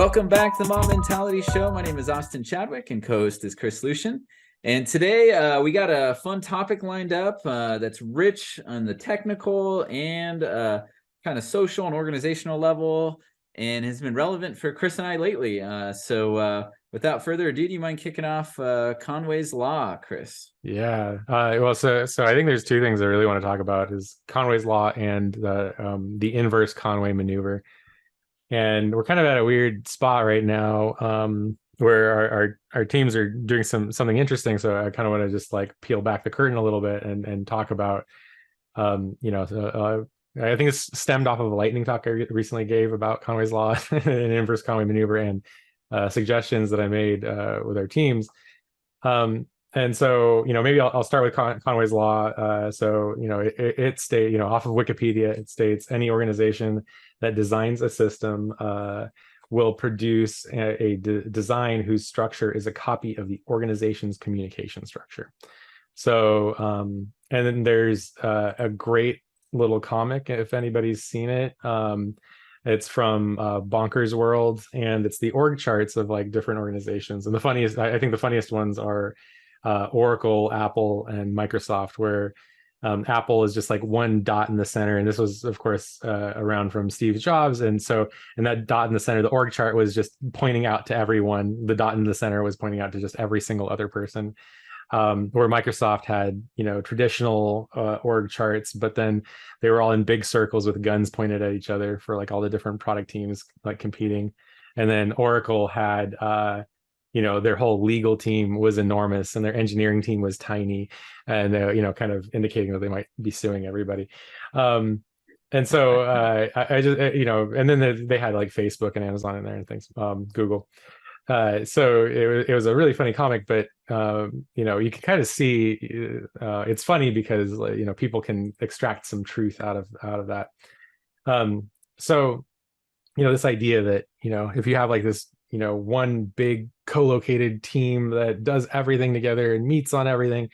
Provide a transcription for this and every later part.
Welcome back to the Mom Mentality Show. My name is Austin Chadwick and co-host is Chris Lucian. And today we got a fun topic lined up that's rich on the technical and kind of social and organizational level and has been relevant for Chris and I lately. So without further ado, do you mind kicking off Conway's Law, Chris? Yeah. So I think there's two things I really want to talk about is Conway's Law and the inverse Conway maneuver. And we're kind of at a weird spot right now, where our teams are doing something interesting. So I kind of want to just like peel back the curtain a little bit and talk about, I think it's stemmed off of a lightning talk I recently gave about Conway's Law and inverse Conway maneuver and suggestions that I made with our teams. And so, maybe I'll start with Conway's Law. It states, off of Wikipedia, it states any organization that designs a system will produce a design whose structure is a copy of the organization's communication structure. So, and then there's a great little comic, if anybody's seen it. It's from Bonkers World, and it's the org charts of like different organizations. And I think the funniest ones are Oracle, Apple, and Microsoft, where Apple is just like one dot in the center. And this was, of course, around from Steve Jobs. And that dot in the center, the org chart was just pointing out to everyone. The dot in the center was pointing out to just every single other person. Where Microsoft had, traditional org charts, but then they were all in big circles with guns pointed at each other for like all the different product teams like competing. And then Oracle had their whole legal team was enormous and their engineering team was tiny, and kind of indicating that they might be suing everybody. And so I just and then they had like Facebook and Amazon in there and things, Google. So it was a really funny comic, but you can kind of see it's funny because people can extract some truth out of that. So this idea that if you have like this one big co-located team that does everything together and meets on everything,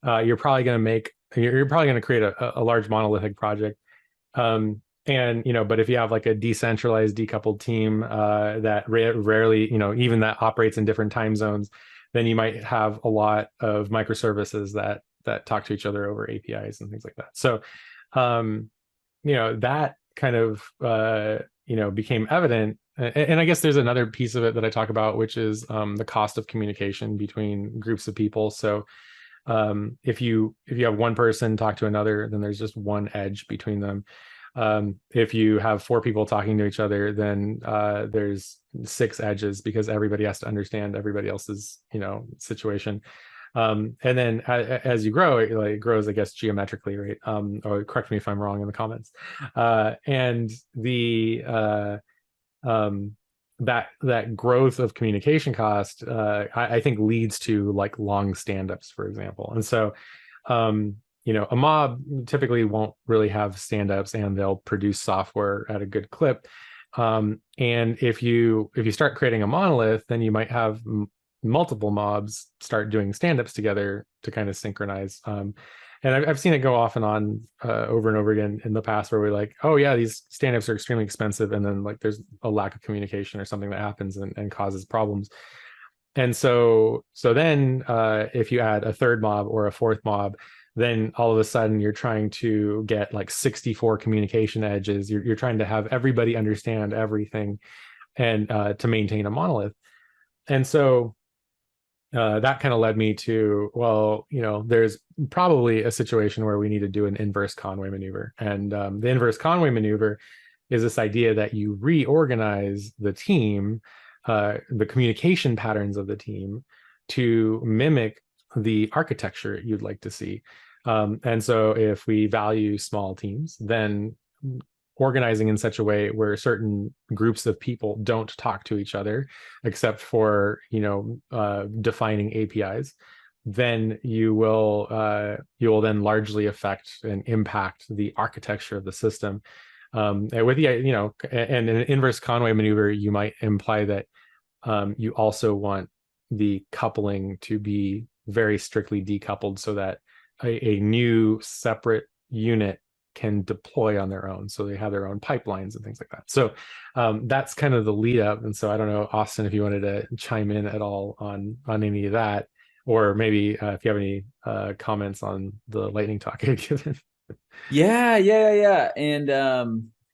you're probably going to create a large monolithic project. But if you have like a decentralized, decoupled team that rarely, even that operates in different time zones, then you might have a lot of microservices that talk to each other over APIs and things like that. So, that kind of became evident. And I guess there's another piece of it that I talk about, which is the cost of communication between groups of people. So if you have one person talk to another, then there's just one edge between them. If you have four people talking to each other, then there's six edges because everybody has to understand everybody else's situation. And then as you grow, it grows, I guess, geometrically, right? Or correct me if I'm wrong in the comments. And that growth of communication cost, I think leads to like long stand-ups, for example. And so a mob typically won't really have stand-ups, and they'll produce software at a good clip. And if you start creating a monolith, then you might have multiple mobs start doing stand-ups together to kind of synchronize. And I've seen it go off and on over and over again in the past, where we're like, oh yeah, these stand-ups are extremely expensive, and then like there's a lack of communication or something that happens and causes problems. And so then if you add a third mob or a fourth mob, then all of a sudden you're trying to get like 64 communication edges. You're trying to have everybody understand everything and to maintain a monolith. And so that kind of led me to, well, there's probably a situation where we need to do an inverse Conway maneuver. And the inverse Conway maneuver is this idea that you reorganize the team, the communication patterns of the team, to mimic the architecture you'd like to see. And so if we value small teams, then organizing in such a way where certain groups of people don't talk to each other except for defining APIs, then you will then largely affect and impact the architecture of the system. And with the and in an inverse Conway maneuver, you might imply that you also want the coupling to be very strictly decoupled so that a new separate unit can deploy on their own. So they have their own pipelines and things like that. So that's kind of the lead up. And so I don't know, Austin, if you wanted to chime in at all on any of that, or maybe if you have any comments on the lightning talk I had given. Yeah. And I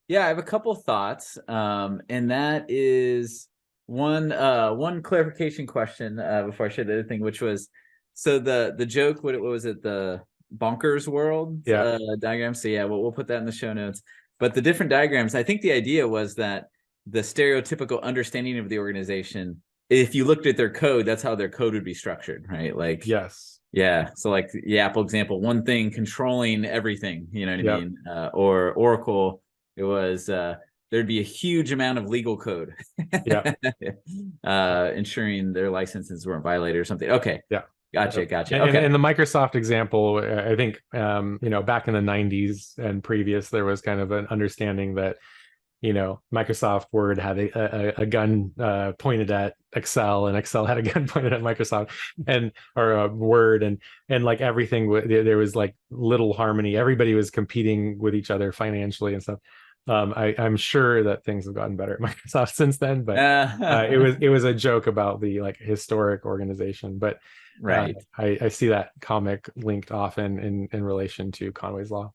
have a couple thoughts. And that is one clarification question before I share the other thing, which was, so the joke, what was it, the bonkers world diagram? So yeah, we'll put that in the show notes. But the different diagrams, I think the idea was that the stereotypical understanding of the organization, if you looked at their code, that's how their code would be structured, right? Like, yes. Yeah. So like the Apple example, one thing controlling everything, you know what I mean? Or Oracle, it was there'd be a huge amount of legal code ensuring their licenses weren't violated or something. Okay. Yeah. Gotcha. Okay. And the Microsoft example, I think, back in the 90s and previous, there was kind of an understanding that, Microsoft Word had a gun pointed at Excel, and Excel had a gun pointed at Microsoft, or Word, and like everything, there was like little harmony. Everybody was competing with each other financially and stuff. I'm sure that things have gotten better at Microsoft since then, but it was a joke about the like historic organization. But right, I see that comic linked often in relation to Conway's Law.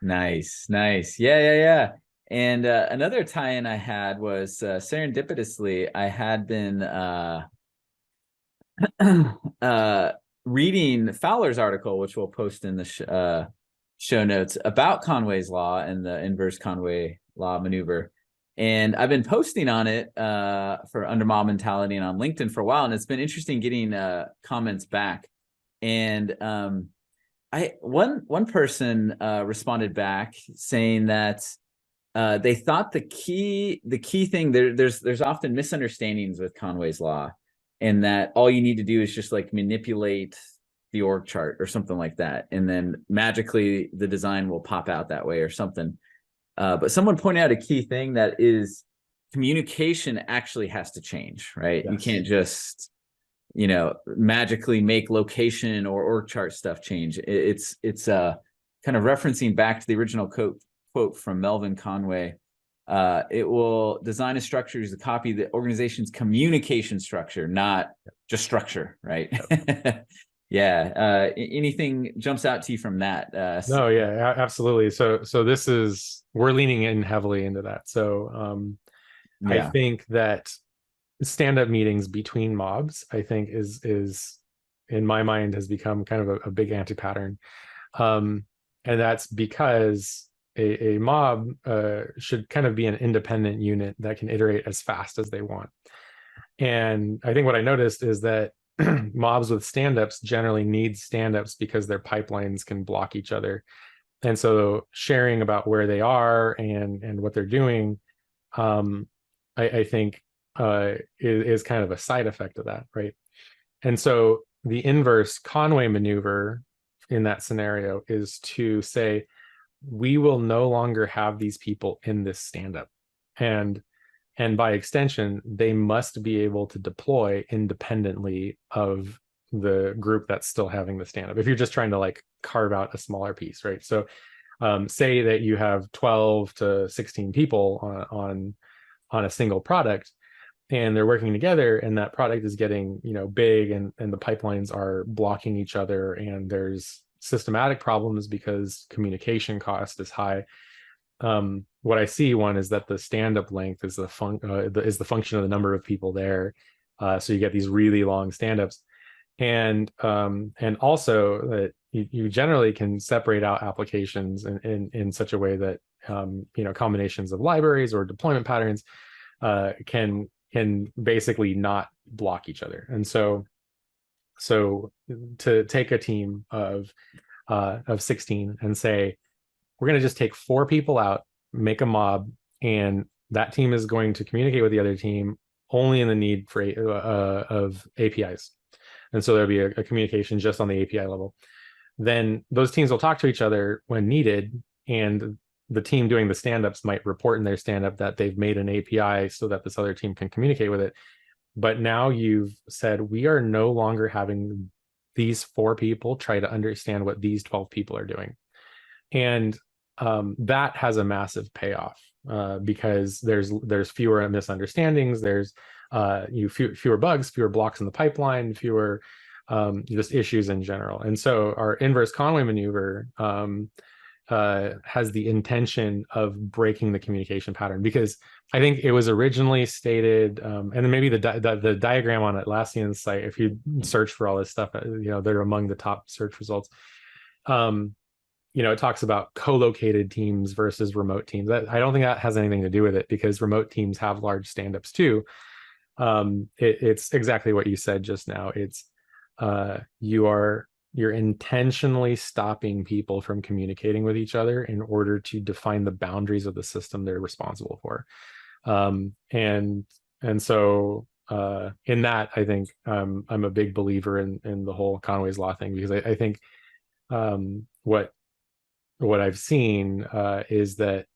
Nice. Yeah. And another tie-in I had was serendipitously, I had been reading Fowler's article, which we'll post in the show notes, about Conway's Law and the Inverse Conway Law maneuver. And I've been posting on it for Under Mob Mentality and on LinkedIn for a while, and it's been interesting getting comments back. And one person responded back saying that they thought the key thing there's often misunderstandings with Conway's Law, and that all you need to do is just like manipulate the org chart or something like that, and then magically the design will pop out that way or something. But someone pointed out a key thing, that is communication actually has to change, right? Yes. You can't just magically make location or org chart stuff change. It's kind of referencing back to the original quote from Melvin Conway. It will design a structure as a copy of the organization's communication structure, not just structure, right? Yep. Anything jumps out to you from that? No, yeah, absolutely. So we're leaning in heavily into that. So I think that stand-up meetings between mobs, I think is in my mind has become kind of a big anti-pattern. And that's because a mob should kind of be an independent unit that can iterate as fast as they want. And I think what I noticed is that mobs with stand-ups generally need stand-ups because their pipelines can block each other. And so sharing about where they are and what they're doing, I think is kind of a side effect of that, right? And so the inverse Conway maneuver in that scenario is to say, we will no longer have these people in this stand-up, and by extension, they must be able to deploy independently of the group that's still having the stand-up. If you're just trying to like carve out a smaller piece, right? So say that you have 12 to 16 people on a single product, and they're working together, and that product is getting big, and the pipelines are blocking each other, and there's systematic problems because communication cost is high. What I see, one, is that the stand-up length is the function of the number of people there. So you get these really long stand-ups, and also that you generally can separate out applications in such a way that combinations of libraries or deployment patterns can basically not block each other. And so to take a team of 16 and say, we're going to just take 4 people out, make a mob, and that team is going to communicate with the other team only in the need for of APIs. And so there'll be a communication just on the API level. Then those teams will talk to each other when needed, and the team doing the stand-ups might report in their stand-up that they've made an API so that this other team can communicate with it. But now you've said, we are no longer having these 4 people try to understand what these 12 people are doing. And that has a massive payoff because there's fewer misunderstandings, there's fewer bugs, fewer blocks in the pipeline, fewer just issues in general. And so our inverse Conway maneuver has the intention of breaking the communication pattern, because I think it was originally stated, and then maybe the diagram on Atlassian's site, if you search for all this stuff, they're among the top search results. It talks about co-located teams versus remote teams. I don't think that has anything to do with it, because remote teams have large stand-ups too. It's exactly what you said just now. It's you're intentionally stopping people from communicating with each other in order to define the boundaries of the system they're responsible for. And so in that, I think I'm a big believer in the whole Conway's Law thing, because I think what I've seen is that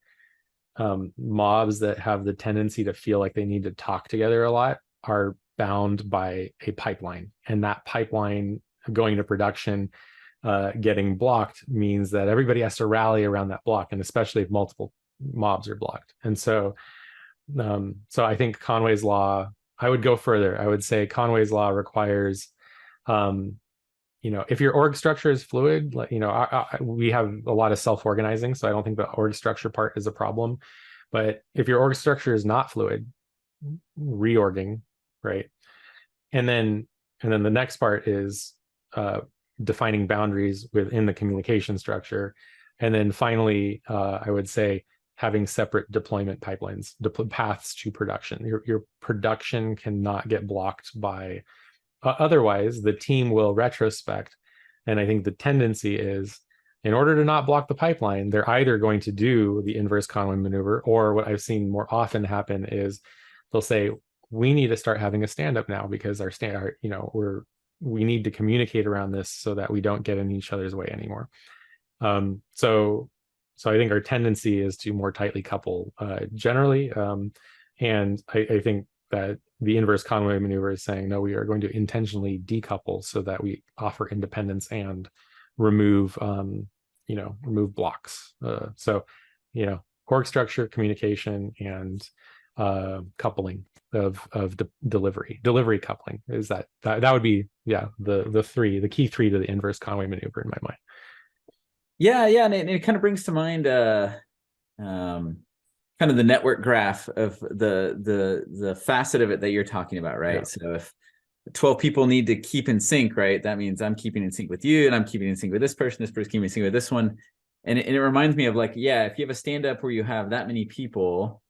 mobs that have the tendency to feel like they need to talk together a lot are bound by a pipeline, and that pipeline going to production getting blocked means that everybody has to rally around that block, and especially if multiple mobs are blocked. And so I think Conway's Law, I would go further. I would say Conway's Law requires if your org structure is fluid, we have a lot of self-organizing, so I don't think the org structure part is a problem. But if your org structure is not fluid, reorging, right? And then the next part is defining boundaries within the communication structure. And then finally, I would say having separate deployment pipelines, paths to production. Your production cannot get blocked by otherwise the team will retrospect. And I think the tendency is, in order to not block the pipeline, they're either going to do the inverse Conway maneuver, or what I've seen more often happen is they'll say, we need to start having a stand-up now, because we need to communicate around this so that we don't get in each other's way anymore. So I think our tendency is to more tightly couple generally. And I think that the inverse Conway maneuver is saying, no, we are going to intentionally decouple so that we offer independence and remove blocks. Org structure, communication, and coupling of delivery coupling is that would be the key three to the inverse Conway maneuver in my mind. Yeah, and it kind of brings to mind kind of the network graph of the facet of it that you're talking about, right? Yeah. So if 12 people need to keep in sync, right, that means I'm keeping in sync with you, and I'm keeping in sync with this person keeping in sync with this one. And it reminds me of, like, if you have a stand-up where you have that many people,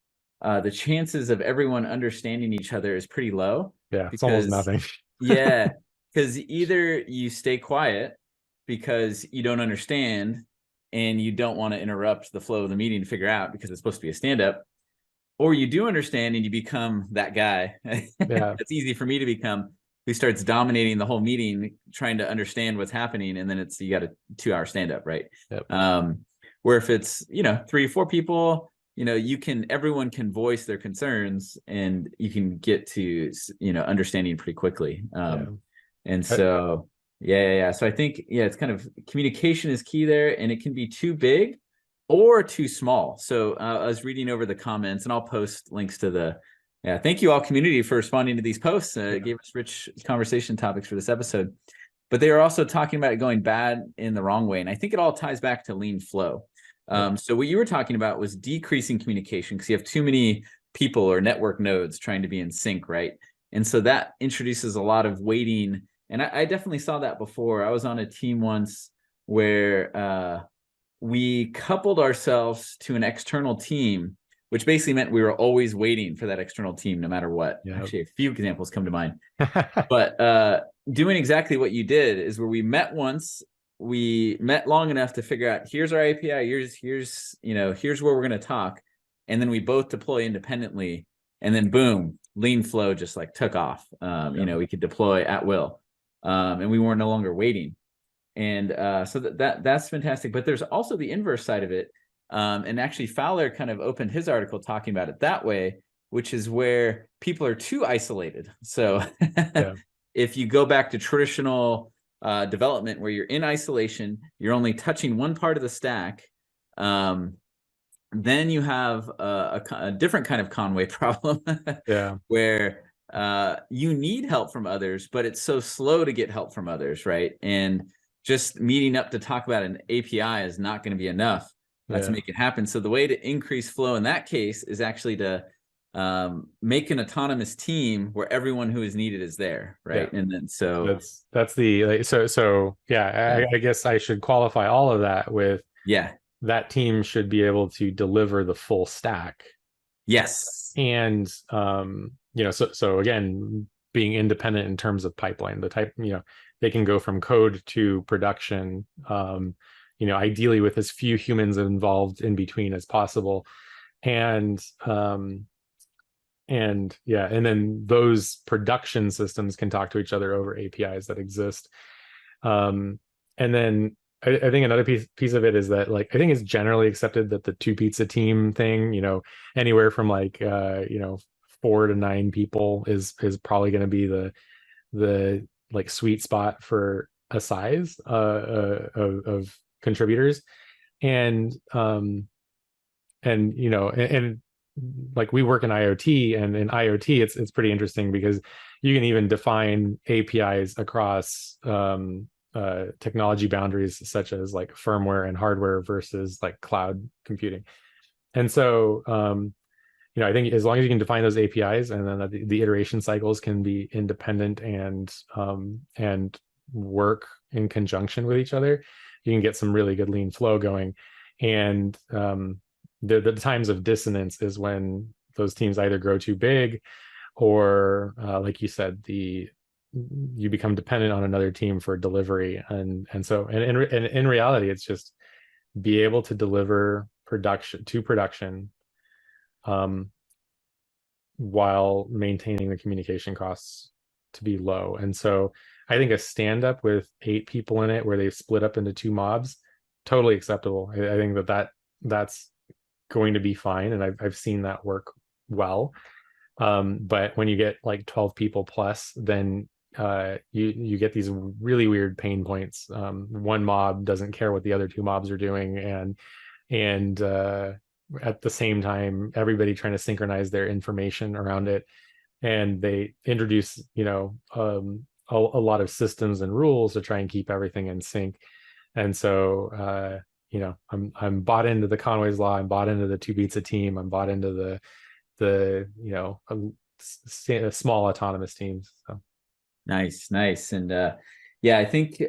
the chances of everyone understanding each other is pretty low. Yeah, it's almost nothing. Yeah, because either you stay quiet because you don't understand and you don't want to interrupt the flow of the meeting to figure out, because it's supposed to be a stand-up, or you do understand and you become that guy. Yeah. It's easy for me to become, who starts dominating the whole meeting, trying to understand what's happening, and then you got a 2-hour stand-up, right? Yep. Where if it's 3 or 4 people, everyone can voice their concerns, and you can get to understanding pretty quickly. And so so I think it's kind of, communication is key there, and it can be too big or too small. So I was reading over the comments, and I'll post links to thank you all, community, for responding to these posts. It gave us rich conversation topics for this episode. But they are also talking about it going bad in the wrong way. And I think it all ties back to lean flow. So what you were talking about was decreasing communication, because you have too many people or network nodes trying to be in sync, right? And so that introduces a lot of waiting. And I definitely saw that before. I was on a team once where we coupled ourselves to an external team, which basically meant we were always waiting for that external team no matter what. Yep. Actually, a few examples come to mind. But doing exactly what you did is, where we met once, we met long enough to figure out, here's our API, here's where we're going to talk, and then we both deploy independently, and then boom, lean flow just like took off. We could deploy at will, and we were no longer waiting. And so that's fantastic. But there's also the inverse side of it. And actually Fowler kind of opened his article talking about it that way, which is where people are too isolated. So if you go back to traditional development, where you're in isolation, you're only touching one part of the stack, Then you have a different kind of Conway problem Yeah. where you need help from others, but it's so slow to get help from others, right? And just meeting up to talk about an API is not going to be enough to make it happen. So the way to increase flow in that case is actually to make an autonomous team where everyone who is needed is there, right? Yeah. And then so that's the like, so yeah, yeah, I guess I should qualify all of that with yeah, that team should be able to deliver the full stack. yes, And so again, being independent in terms of pipeline, the type, they can go from code to production, ideally with as few humans involved in between as possible. And yeah, and then those production systems can talk to each other over APIs that exist. And then I think another piece of it is that, like, I think it's generally accepted that the two pizza team thing, anywhere from like 4 to 9 people is probably going to be the like sweet spot for a size of contributors. And like, we work in IoT, and in IoT it's pretty interesting because you can even define APIs across technology boundaries, such as like firmware and hardware versus like cloud computing. And so I think as long as you can define those APIs, and then the iteration cycles can be independent and work in conjunction with each other, you can get some really good lean flow going. And the times of dissonance is when those teams either grow too big, or like you said, you become dependent on another team for delivery. And in reality, it's just be able to deliver production while maintaining the communication costs to be low. And so I think a stand up with 8 people in it, where they split up into 2 mobs, totally acceptable. I think that's going to be fine, and I've seen that work well. But when you get like 12 people plus, then you get these really weird pain points. One mob doesn't care what the other 2 mobs are doing, and at the same time, everybody trying to synchronize their information around it, and they introduce a lot of systems and rules to try and keep everything in sync. And so I'm bought into the Conway's Law. I'm bought into the 2 pizza team. I'm bought into the small autonomous teams. So. nice, and yeah, I think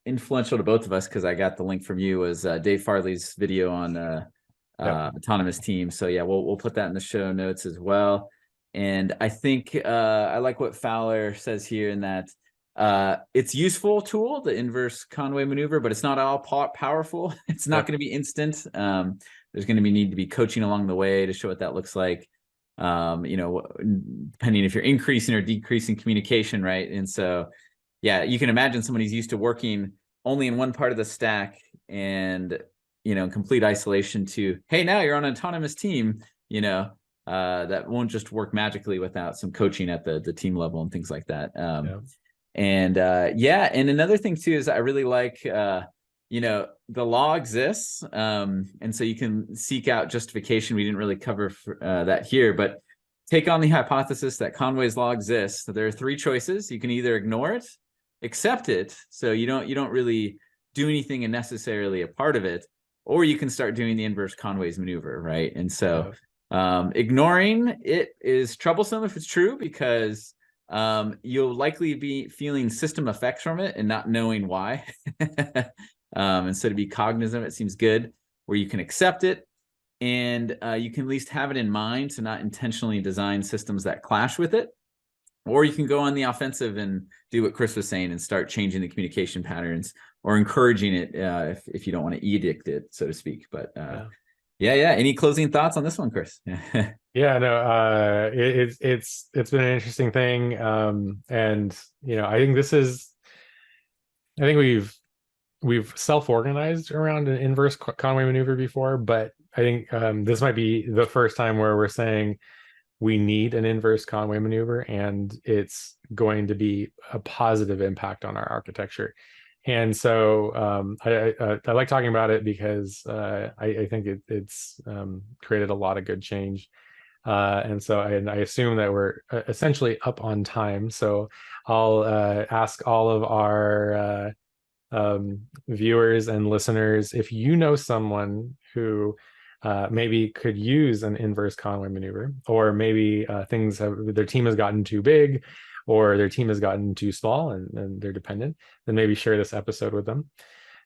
influential to both of us, because I got the link from you, was Dave Farley's video on autonomous teams. So yeah, we'll put that in the show notes as well. And I think I like what Fowler says here, in that it's useful tool, the inverse Conway maneuver, but it's not all powerful. It's not going to be instant. There's going to need to be coaching along the way to show what that looks like. Depending if you're increasing or decreasing communication, right? And so, yeah, you can imagine someone who's used to working only in one part of the stack and, complete isolation, to, hey, now you're on an autonomous team, that won't just work magically without some coaching at the team level and things like that. And another thing too is I really like, the law exists, and so you can seek out justification. We didn't really cover that here, but take on the hypothesis that Conway's Law exists. So there are 3 choices. You can either ignore it, accept it, so you don't really do anything and necessarily a part of it, or you can start doing the inverse Conway's maneuver, right? And so ignoring it is troublesome if it's true, because you'll likely be feeling system effects from it and not knowing why. And so to be cognizant, it seems good, where you can accept it, and you can at least have it in mind to not intentionally design systems that clash with it. Or you can go on the offensive and do what Chris was saying and start changing the communication patterns, or encouraging it if you don't want to edict it, so to speak. But yeah. Any closing thoughts on this one, Chris? Yeah, no, it's been an interesting thing. And I think we've self-organized around an inverse Conway maneuver before, but I think this might be the first time where we're saying we need an inverse Conway maneuver, and it's going to be a positive impact on our architecture. And so I like talking about it because I think it's created a lot of good change. And so I assume that we're essentially up on time. So I'll ask all of our viewers and listeners, if you know someone who maybe could use an inverse Conway maneuver, or maybe their team has gotten too big, or their team has gotten too small and they're dependent, then maybe share this episode with them.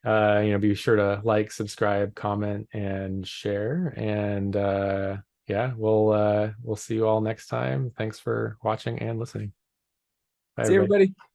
Be sure to like, subscribe, comment, and share. And yeah, we'll see you all next time. Thanks for watching and listening. Bye, See you, everybody. everybody.